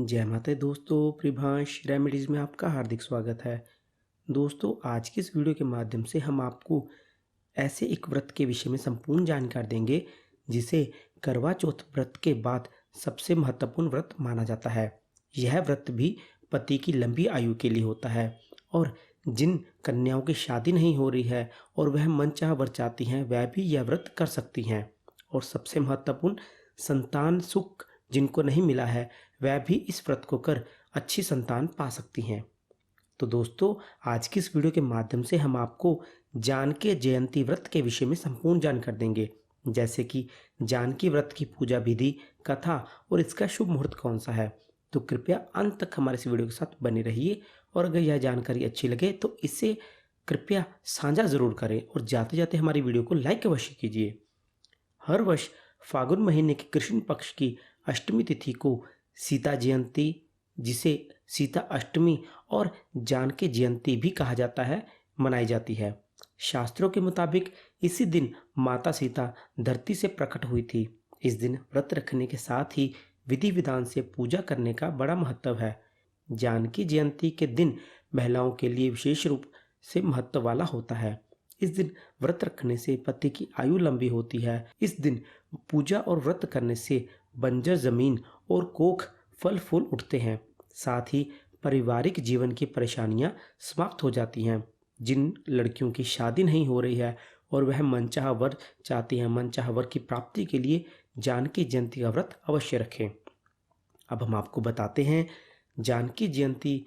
जय माता दी दोस्तों, प्रिभांश रेमेडीज़ में आपका हार्दिक स्वागत है। दोस्तों, आज की इस वीडियो के माध्यम से हम आपको ऐसे एक व्रत के विषय में संपूर्ण जानकारी देंगे, जिसे करवा चौथ व्रत के बाद सबसे महत्वपूर्ण व्रत माना जाता है। यह व्रत भी पति की लंबी आयु के लिए होता है और जिन कन्याओं की शादी नहीं हो रही है और वह मनचाहा वर चाहती हैं, वह भी यह व्रत कर सकती हैं। और सबसे महत्वपूर्ण, संतान सुख जिनको नहीं मिला है, वह भी इस व्रत को कर अच्छी संतान पा सकती हैं। तो दोस्तों, आज की इस वीडियो के माध्यम से हम आपको जानकी जयंती व्रत के विषय में संपूर्ण जानकारी देंगे, जैसे कि जानकी व्रत की पूजा विधि, कथा और इसका शुभ मुहूर्त कौन सा है। तो कृपया अंत तक हमारे इस वीडियो के साथ बने रहिए और अगर यह जानकारी अच्छी लगे तो इसे कृपया साझा ज़रूर करें और जाते जाते हमारी वीडियो को लाइक अवश्य कीजिए। हर वर्ष फागुन महीने के कृष्ण पक्ष की अष्टमी तिथि को सीता जयंती, जिसे सीता अष्टमी और जानकी जयंती भी कहा जाता है, मनाई जाती है। शास्त्रों के मुताबिक इसी दिन माता सीता धरती से प्रकट हुई थी। इस दिन व्रत रखने के साथ ही विधि विधान से पूजा करने का बड़ा महत्व है। जानकी जयंती के दिन महिलाओं के लिए विशेष रूप से महत्व वाला होता है। इस दिन व्रत रखने से पति की आयु लंबी होती है। इस दिन पूजा और व्रत करने से बंजर जमीन और कोख फल फूल उठते हैं। साथ ही पारिवारिक जीवन की परेशानियां समाप्त हो जाती हैं। जिन लड़कियों की शादी नहीं हो रही है और वह मनचाहा वर चाहती हैं, मनचाहा वर की प्राप्ति के लिए जानकी जयंती का व्रत अवश्य रखें। अब हम आपको बताते हैं जानकी जयंती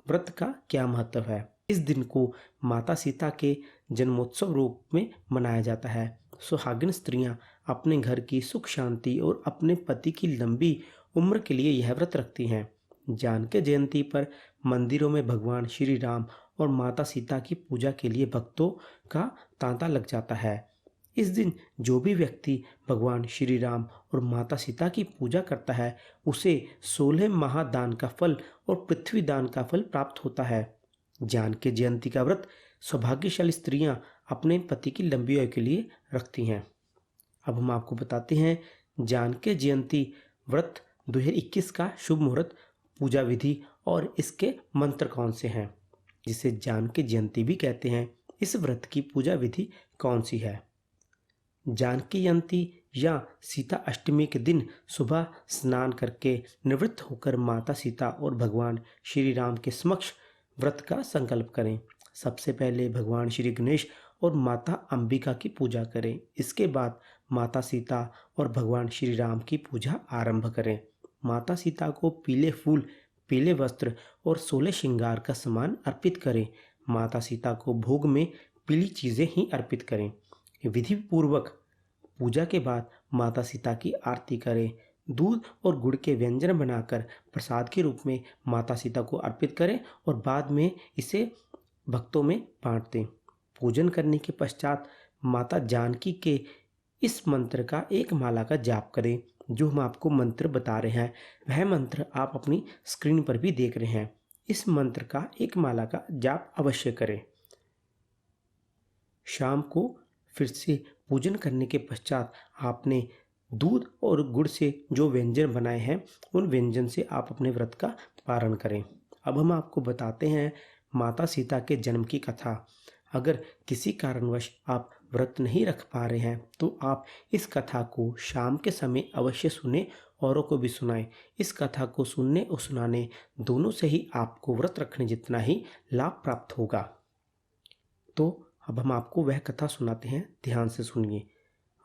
व्रत का क्या महत्व है। इस दिन को माता सीता के जन्मोत्सव रूप में मनाया जाता है। सुहागिन स्त्रियां अपने घर की सुख शांति और अपने पति की लंबी उम्र के लिए यह व्रत रखती हैं। जानकी जयंती पर मंदिरों में भगवान श्री राम और माता सीता की पूजा के लिए भक्तों का तांता लग जाता है। इस दिन जो भी व्यक्ति भगवान श्री राम और माता सीता की पूजा करता है, उसे 16 महादान का फल और पृथ्वी दान का फल प्राप्त होता है। जानकी जयंती का व्रत सौभाग्यशाली स्त्रियां अपने पति की लंबी आयु के लिए रखती हैं। अब हम आपको बताते हैं जानकी जयंती व्रत 2021 का शुभ मुहूर्त, पूजा विधि और इसके मंत्र कौन से हैं, जिसे जानकी जयंती भी कहते हैं। इस व्रत की पूजा विधि कौन सी है। जानकी जयंती या सीता अष्टमी के दिन सुबह स्नान करके निवृत्त होकर माता सीता और भगवान श्री राम के समक्ष व्रत का संकल्प करें। सबसे पहले भगवान श्री गणेश और माता अंबिका की पूजा करें। इसके बाद माता सीता और भगवान श्री राम की पूजा आरंभ करें। माता सीता को पीले फूल, पीले वस्त्र और 16 श्रृंगार का सामान अर्पित करें। माता सीता को भोग में पीली चीज़ें ही अर्पित करें। विधि पूर्वक पूजा के बाद माता सीता की आरती करें। दूध और गुड़ के व्यंजन बनाकर प्रसाद के रूप में माता सीता को अर्पित करें और बाद में इसे भक्तों में बांट दें। पूजन करने के पश्चात माता जानकी के इस मंत्र का एक माला का जाप करें। जो हम आपको मंत्र बता रहे हैं, वह मंत्र आप अपनी स्क्रीन पर भी देख रहे हैं। इस मंत्र का एक माला का जाप अवश्य करें। शाम को फिर से पूजन करने के पश्चात आपने दूध और गुड़ से जो व्यंजन बनाए हैं, उन व्यंजन से आप अपने व्रत का पारण करें। अब हम आपको बताते हैं माता सीता के जन्म की कथा। अगर किसी कारणवश आप व्रत नहीं रख पा रहे हैं, तो आप इस कथा को शाम के समय अवश्य सुने, औरों को भी सुनाएं। इस कथा को सुनने और सुनाने दोनों से ही आपको व्रत रखने जितना ही लाभ प्राप्त होगा। तो अब हम आपको वह कथा सुनाते हैं, ध्यान से सुनिए।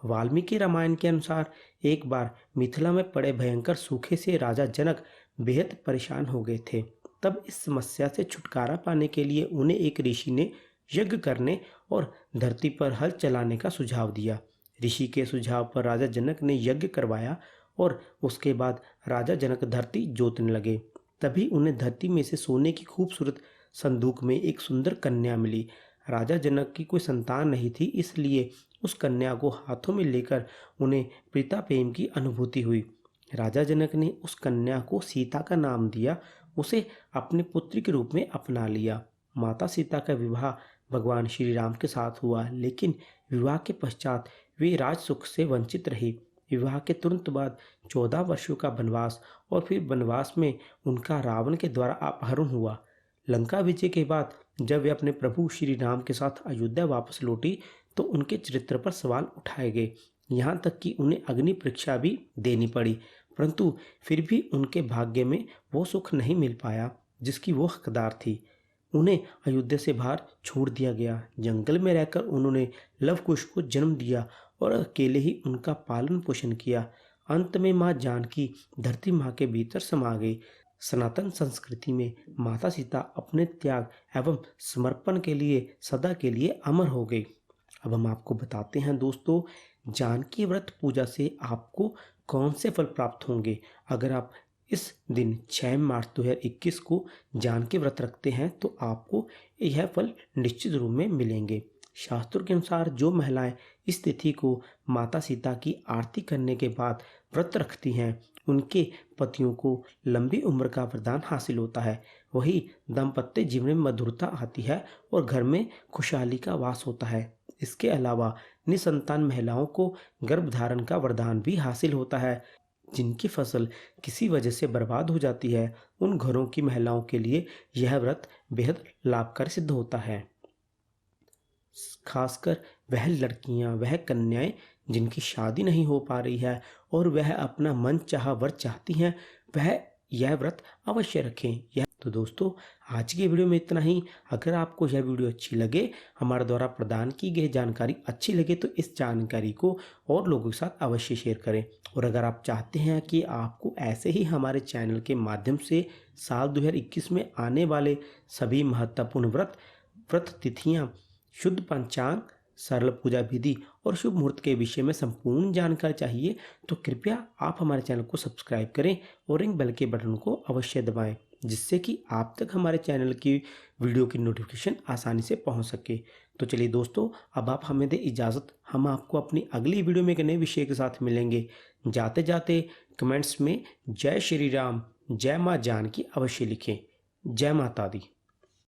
वाल्मीकि रामायण के अनुसार एक बार मिथिला में पड़े भयंकर सूखे से राजा जनक बेहद परेशान हो गए थे। तब इस समस्या से छुटकारा पाने के लिए उन्हें एक ऋषि ने यज्ञ करने और धरती पर हल चलाने का सुझाव दिया। ऋषि के सुझाव पर राजा जनक ने यज्ञ करवाया और उसके बाद राजा जनक धरती जोतने लगे। तभी उन्हें धरती में से सोने की खूबसूरत संदूक में एक सुंदर कन्या मिली। राजा जनक की कोई संतान नहीं थी, इसलिए उस कन्या को हाथों में लेकर उन्हें पिता प्रेम की अनुभूति हुई। राजा जनक ने उस कन्या को सीता का नाम दिया, उसे अपने पुत्री के रूप में अपना लिया। माता सीता का विवाह भगवान श्री राम के साथ हुआ, लेकिन विवाह के पश्चात वे राज सुख से वंचित रही। विवाह के तुरंत बाद 14 वर्षों का वनवास और फिर वनवास में उनका रावण के द्वारा अपहरण हुआ। लंका विजय के बाद जब वे अपने प्रभु श्री राम के साथ अयोध्या वापस लौटी तो उनके चरित्र पर सवाल उठाए गए, यहाँ तक कि उन्हें अग्नि परीक्षा भी देनी पड़ी, परंतु फिर भी उनके भाग्य में वो सुख नहीं मिल पाया जिसकी वो हकदार थी। उन्हें अयोध्या से बाहर छोड़ दिया गया। जंगल में रहकर उन्होंने लव कुश को जन्म दिया और अकेले ही उनका पालन पोषण किया। अंत में माँ जानकी धरती माँ के भीतर समा गई। सनातन संस्कृति में माता सीता अपने त्याग एवं समर्पण के लिए सदा के लिए अमर हो गई। अब हम आपको बताते हैं दोस्तों, जानकी व्रत पूजा से आपको कौन से फल प्राप्त होंगे। अगर आप इस दिन 6 मार्च 2021 को जानकी व्रत रखते हैं तो आपको यह फल निश्चित रूप में मिलेंगे। शास्त्रों के अनुसार जो महिलाएं इस तिथि को माता सीता की आरती करने के बाद व्रत रखती हैं उनके पतियों को लंबी उम्र का वरदान हासिल होता है। वही दाम्पत्य जीवन में मधुरता आती है और घर में खुशहाली का वास होता है। इसके अलावा निसंतान महिलाओं को गर्भधारण का वरदान भी हासिल होता है। जिनकी फसल किसी वजह से बर्बाद हो जाती है उन घरों की महिलाओं के लिए यह व्रत बेहद लाभकारी सिद्ध होता है। खासकर वह लड़कियां, वह कन्याएं जिनकी शादी नहीं हो पा रही है और वह अपना मन चाहा वर चाहती हैं, वह यह व्रत अवश्य रखें। यह तो दोस्तों आज की वीडियो में इतना ही। अगर आपको यह वीडियो अच्छी लगे, हमारे द्वारा प्रदान की गई जानकारी अच्छी लगे तो इस जानकारी को और लोगों के साथ अवश्य शेयर करें। और अगर आप चाहते हैं कि आपको ऐसे ही हमारे चैनल के माध्यम से साल 2021 में आने वाले सभी महत्वपूर्ण व्रत तिथियां, शुद्ध पंचांग, सरल पूजा विधि और शुभ मुहूर्त के विषय में संपूर्ण जानकारी चाहिए तो कृपया आप हमारे चैनल को सब्सक्राइब करें और रिंग बेल के बटन को अवश्य दबाएं, जिससे कि आप तक हमारे चैनल की वीडियो की नोटिफिकेशन आसानी से पहुंच सके। तो चलिए दोस्तों, अब आप हमें दें इजाज़त। हम आपको अपनी अगली वीडियो में एक नए विषय के साथ मिलेंगे। जाते जाते कमेंट्स में जय श्री राम, जय माँ जानकी अवश्य लिखें। जय माता दी।